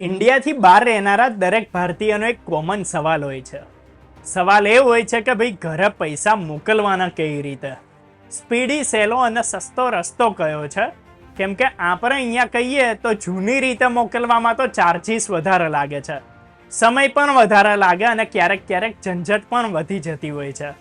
ઇન્ડિયાથી બહાર રહેનારા દરેક ભારતીયનો એક કોમન સવાલ હોય છે. સવાલ એ હોય છે કે ભાઈ ઘરે પૈસા મોકલવાના કેવી રીતે, સ્પીડી, સહેલો અને સસ્તો રસ્તો કયો છે? કેમ કે આપણે અહીંયા કહીએ તો જૂની રીતે મોકલવામાં તો ચાર્જીસ વધારે લાગે છે, સમય પણ વધારે લાગે અને ક્યારેક ક્યારેક ઝંઝટ પણ વધી જતી હોય છે.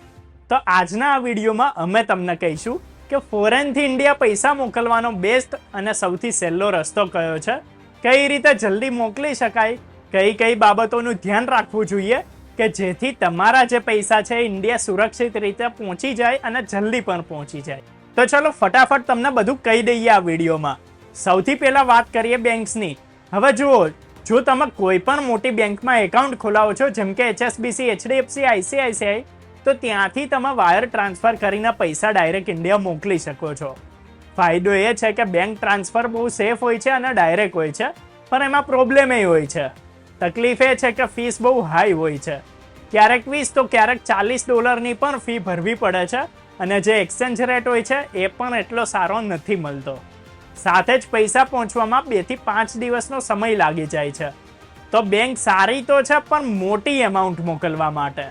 તો આજના આ વિડીયોમાં અમે તમને કહીશું કે ફોરેનથી ઇન્ડિયા પૈસા મોકલવાનો બેસ્ટ અને સૌથી સહેલો રસ્તો કયો છે, કઈ રીતે જલ્દી મોકલી શકાય, કઈ કઈ બાબતોનું ધ્યાન રાખવું જોઈએ કે જેથી તમારા જે પૈસા છે ઇન્ડિયા સુરક્ષિત રીતે પહોંચી જાય અને જલ્દી પણ પહોંચી જાય. તો ચલો ફટાફટ તમને બધું કહી દઈએ આ વિડીયોમાં. સૌથી પહેલા વાત કરીએ બેંક્સની. હવે જુઓ, જો તમે કોઈ પણ મોટી બેંકમાં એકાઉન્ટ ખોલાવો છો, જેમ કે HSBC, HDFC, ICICI, તો ત્યાંથી તમે વાયર ટ્રાન્સફર કરીને પૈસા ડાયરેક્ટ ઇન્ડિયા મોકલી શકો છો. ફાયદો એ છે કે બેંક ટ્રાન્સફર બહુ સેફ હોય છે અને ડાયરેક્ટ હોય છે, પણ એમાં પ્રોબ્લેમ એ હોય છે, તકલીફ એ છે કે ફીસ બહુ હાઈ હોય છે. ક્યારેક 20 તો ક્યારેક $40 પણ ફી ભરવી પડે છે અને જે એક્સચેન્જ રેટ હોય છે એ પણ એટલો સારો નથી મળતો. સાથે જ પૈસા પહોંચવામાં 2 થી 5 દિવસનો સમય લાગી જાય છે. તો બેંક સારી તો છે પણ મોટી એમાઉન્ટ મોકલવા માટે.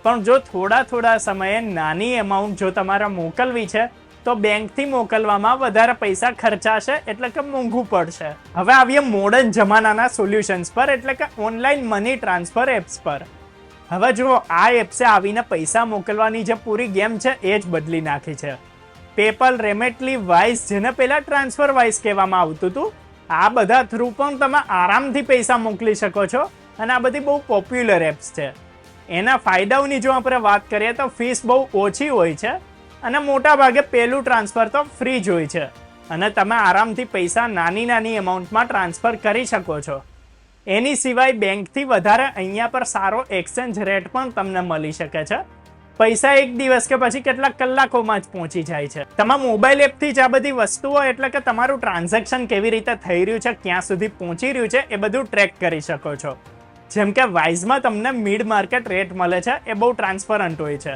પણ જો થોડા સમયે નાની એમાઉન્ટ જો તમારે મોકલવી છે તો બેંકથી મોકલવામાં વધારે પૈસા ખર્ચાશે, એટલે કે મોંઘું પડશે. હવે આવીએ મોડર્ન જમાનાના સોલ્યુશન્સ પર, એટલે કે ઓનલાઈન મની ટ્રાન્સફર એપ્સ પર. હવે જુઓ, આ એપ્સે આવીને પૈસા મોકલવાની જે પૂરી ગેમ છે એ જ બદલી નાખી છે. પેપલ, રેમેટલી, વાઇઝ, જેને પહેલા ટ્રાન્સફર વાઇઝ કહેવામાં આવતું હતું, આ બધા થ્રુ પણ તમે આરામથી પૈસા મોકલી શકો છો અને આ બધી બહુ પોપ્યુલર એપ્સ છે. એના ફાયદાઓની જો આપણે વાત કરીએ તો ફીસ બહુ ઓછી હોય છે અને મોટા ભાગે પહેલું ટ્રાન્સફર તો ફ્રી જ હોય છે અને તમે આરામથી પૈસા નાની એમાઉન્ટમાં ટ્રાન્સફર કરી શકો છો. એની સિવાય બેંકથી વધારે અહીંયા પર સારો એક્સચેન્જ રેટ પણ તમને મળી શકે છે. પૈસા એક દિવસ કે પછી કેટલાક કલાકોમાં જ પહોંચી જાય છે. તમારા મોબાઈલ એપથી જ આ બધી વસ્તુઓ, એટલે કે તમારું ટ્રાન્ઝેક્શન કેવી રીતે થઈ રહ્યું છે, ક્યાં સુધી પહોંચી રહ્યું છે, એ બધું ટ્રેક કરી શકો છો. જેમ કે વાઇઝમાં તમને મિડ માર્કેટ રેટ મળે છે, એ બહુ ટ્રાન્સપરન્ટ હોય છે.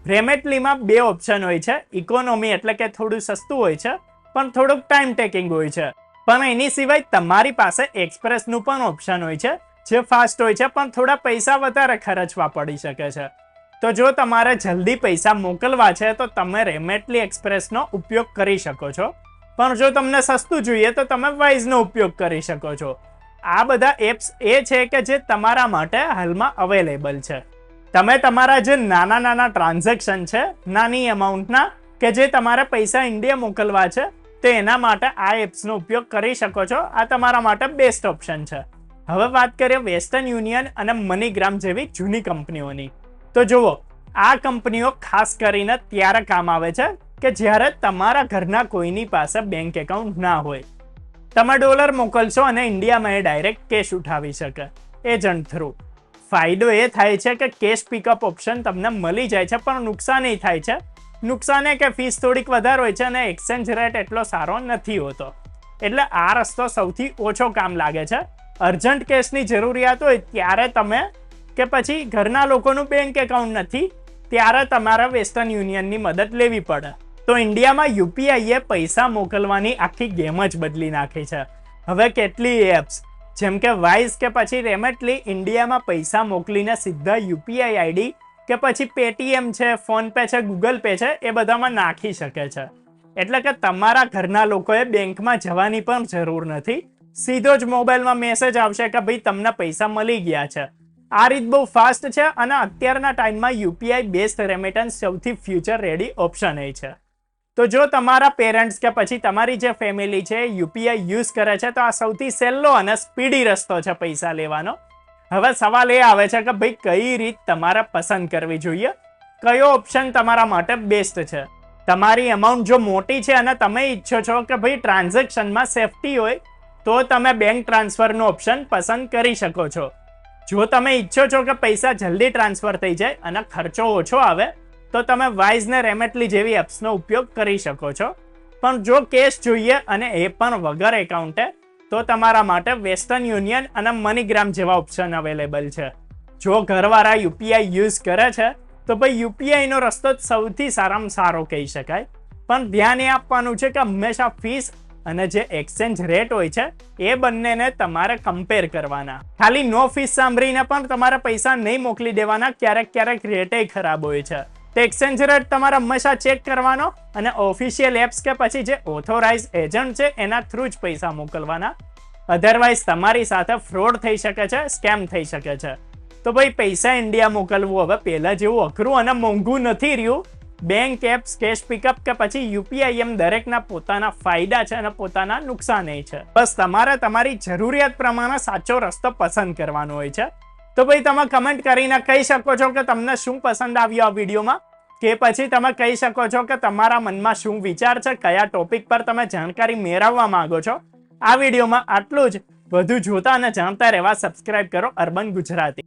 રેમેટલીમાં 2 ઓપ્શન હોય છે. ઇકોનોમી એટલે કે થોડું સસ્તું હોય છે પણ થોડુંક ટાઈમ ટેકિંગ હોય છે. પણ એની સિવાય તમારી પાસે એક્સપ્રેસનું પણ ઓપ્શન હોય છે, જે ફાસ્ટ હોય છે પણ થોડા પૈસા વધારે ખર્ચવા પડી શકે છે. તો જો તમારે જલ્દી પૈસા મોકલવા છે તો તમે રેમેટલી એક્સપ્રેસનો ઉપયોગ કરી શકો છો, પણ જો તમને સસ્તું જોઈએ તો તમે વાઇઝનો ઉપયોગ કરી શકો છો. આ બધા એપ્સ એ છે કે જે તમારા માટે હાલમાં અવેલેબલ છે. તમે તમારા જે નાના ટ્રાન્ઝેક્શન છે, નાની એમાઉન્ટના, કે જે તમારે પૈસા ઇન્ડિયા મોકલવા છે, તો એના માટે આ એપ્સનો ઉપયોગ કરી શકો છો. આ તમારા માટે બેસ્ટ ઓપ્શન છે. હવે વાત કરીએ વેસ્ટર્ન યુનિયન અને મનીગ્રામ જેવી જૂની કંપનીઓની. તો જુઓ, આ કંપનીઓ ખાસ કરીને ત્યારે કામ આવે છે કે જ્યારે તમારા ઘરના કોઈની પાસે બેંક એકાઉન્ટ ના હોય. તમે ડોલર મોકલશો અને ઇન્ડિયામાં એ ડાયરેક્ટ કેશ ઉઠાવી શકે એજન્ટ થ્રુ. ફાયદો એ થાય છે કે કેશ પિકઅપ ઓપ્શન તમને મળી જાય છે, પણ નુકસાન એ થાય છે. નુકસાન એ કે ફીસ થોડીક વધારે હોય છે અને એક્સચેન્જ રેટ એટલો સારો નથી હોતો. એટલે આ રસ્તો સૌથી ઓછો કામ લાગે છે. અર્જન્ટ કેશની જરૂરિયાત હોય ત્યારે તમે, કે પછી ઘરના લોકોનું બેંક એકાઉન્ટ નથી, ત્યારે તમારે વેસ્ટર્ન યુનિયનની મદદ લેવી પડે. તો ઇન્ડિયામાં યુપીઆઈએ પૈસા મોકલવાની આખી ગેમ જ બદલી નાખી છે. હવે કેટલી એપ્સ જેમ કે વાઇઝ કે પછી રેમેટલી ઇન્ડિયામાં પૈસા મોકલીને સીધા યુપીઆઈ આઈડી કે પછી પેટીએમ છે, ફોનપે છે, ગૂગલ પે છે, એ બધામાં નાખી શકે છે. એટલે કે તમારા ઘરના લોકોએ બેંકમાં જવાની પણ જરૂર નથી. સીધો જ મોબાઈલમાં મેસેજ આવશે કે ભાઈ તમને પૈસા મળી ગયા છે. આ રીત બહુ ફાસ્ટ છે અને અત્યારના ટાઈમમાં યુપીઆઈ બેસ્ડ રેમિટન્સ સૌથી ફ્યુચર રેડી ઓપ્શન એ છે. તો જો તમારા પેરેન્ટ્સ કે પછી તમારી જે ફેમિલી છે યુપીઆઈ યુઝ કરે છે, તો આ સૌથી સહેલો અને સ્પીડી રસ્તો છે પૈસા લેવાનો. હવે સવાલ એ આવે છે કે ભાઈ કઈ રીત તમારે પસંદ કરવી જોઈએ, કયો ઓપ્શન તમારા માટે બેસ્ટ છે. તમારી એમાઉન્ટ જો મોટી છે અને તમે ઈચ્છો છો કે ભાઈ ટ્રાન્ઝેક્શનમાં સેફટી હોય, તો તમે બેંક ટ્રાન્સફરનો ઓપ્શન પસંદ કરી શકો છો. જો તમે ઈચ્છો છો કે પૈસા જલ્દી ટ્રાન્સફર થઈ જાય અને ખર્ચો ઓછો આવે, તો તમે વાઇઝ ને રેમેટલી જેવી એપ્સનો ઉપયોગ કરી શકો છો. પણ જો કેશ જોઈએ અને એ પણ વગર એકાઉન્ટે, તો તમારા માટે વેસ્ટર્ન યુનિયન અને મનીગ્રામ જેવા ઓપ્શન અવેલેબલ છે. જો ઘરવાળા યુપીઆઈ યુઝ કરે છે તો ભાઈ યુપીઆઈનો રસ્તો સૌથી સારામાં સારો કહી શકાય. પણ ધ્યાન એ આપવાનું છે કે હંમેશા ફીસ અને જે એક્સચેન્જ રેટ હોય છે એ બંનેને તમારે કમ્પેર કરવાના. ખાલી નો ફીસ સાંભળીને પણ તમારા પૈસા નહીં મોકલી દેવાના. ક્યારેક રેટે ખરાબ હોય છે. તો એક્સચેન્જ રેટ તમારે હંમેશા ચેક કરવાનો અને ઓફિશિયલ એપ્સ કે પછી જે ઓથોરાઇઝ એજન્ટ છે એના થ્રુ જ પૈસા મોકલવાના. અધરવાઇઝ તમારી સાથે ફ્રોડ થઈ શકે છે, સ્કેમ થઈ શકે છે. તો ભાઈ પૈસા ઇન્ડિયા મોકલવું હવે પહેલા જેવું અઘરું અને મોંઘું નથી રહ્યું. બેંક એપ્સ, કેશ પિકઅપ કે પછી યુપીઆઈ એમ દરેકના પોતાના ફાયદા છે અને પોતાના નુકસાન છે. બસ તમારે તમારી જરૂરિયાત પ્રમાણે સાચો રસ્તો પસંદ કરવાનો હોય છે. તો ભાઈ તમે કમેન્ટ કરીને કહી શકો છો કે તમને શું પસંદ આવ્યું આ વિડીયોમાં, કે પછી તમે કહી શકો છો કે તમારા મનમાં શું વિચાર છે, કયા ટોપિક પર તમે જાણકારી મેળવવા માંગો છો. આ વિડીયોમાં આટલું જ. વધુ જોતા અને જાણતા રહેવા સબસ્ક્રાઇબ કરો અર્બન ગુજરાતી.